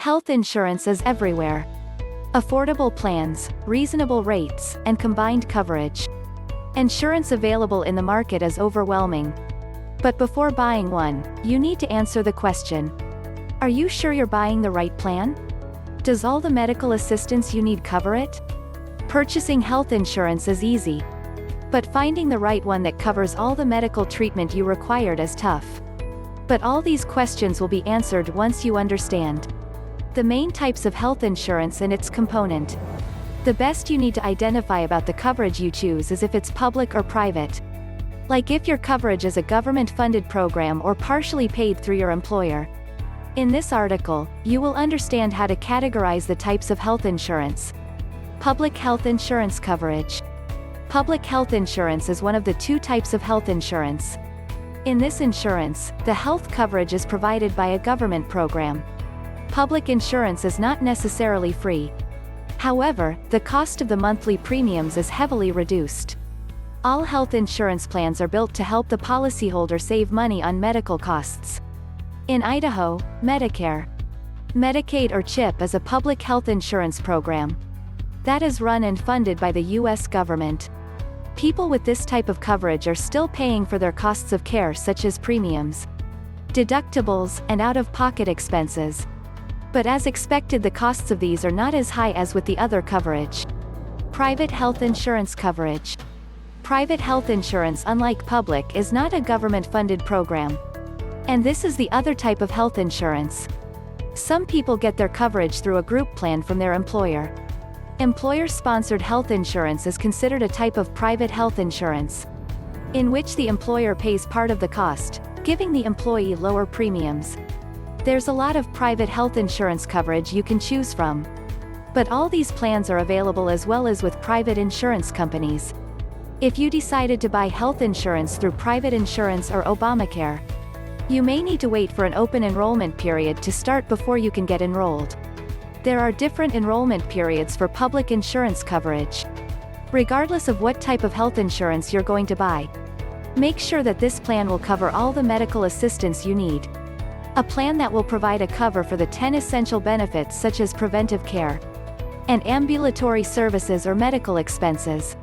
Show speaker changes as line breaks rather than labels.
Health insurance is everywhere. Affordable plans, reasonable rates, and combined coverage. Insurance available in the market is overwhelming. But before buying one, you need to answer the question. Are you sure you're buying the right plan? Does all the medical assistance you need cover it? Purchasing health insurance is easy. But finding the right one that covers all the medical treatment you required is tough. But all these questions will be answered once you understand the main types of health insurance and its component. The best you need to identify about the coverage you choose is if it's public or private. Like if your coverage is a government-funded program or partially paid through your employer. In this article, you will understand how to categorize the types of health insurance. Public health insurance coverage. Public health insurance is one of the two types of health insurance. In this insurance, the health coverage is provided by a government program. Public insurance is not necessarily free. However, the cost of the monthly premiums is heavily reduced. All health insurance plans are built to help the policyholder save money on medical costs. In Idaho, Medicare, Medicaid or CHIP is a public health insurance program that is run and funded by the U.S. government. People with this type of coverage are still paying for their costs of care such as premiums, deductibles, and out-of-pocket expenses. But as expected, the costs of these are not as high as with the other coverage. Private health insurance coverage. Private health insurance, unlike public, is not a government-funded program. And this is the other type of health insurance. Some people get their coverage through a group plan from their employer. Employer-sponsored health insurance is considered a type of private health insurance, in which the employer pays part of the cost, giving the employee lower premiums. There's a lot of private health insurance coverage you can choose from. But all these plans are available as well as with private insurance companies. If you decided to buy health insurance through private insurance or Obamacare, you may need to wait for an open enrollment period to start before you can get enrolled. There are different enrollment periods for public insurance coverage. Regardless of what type of health insurance you're going to buy, make sure that this plan will cover all the medical assistance you need. A plan that will provide a cover for the 10 essential benefits such as preventive care and ambulatory services or medical expenses.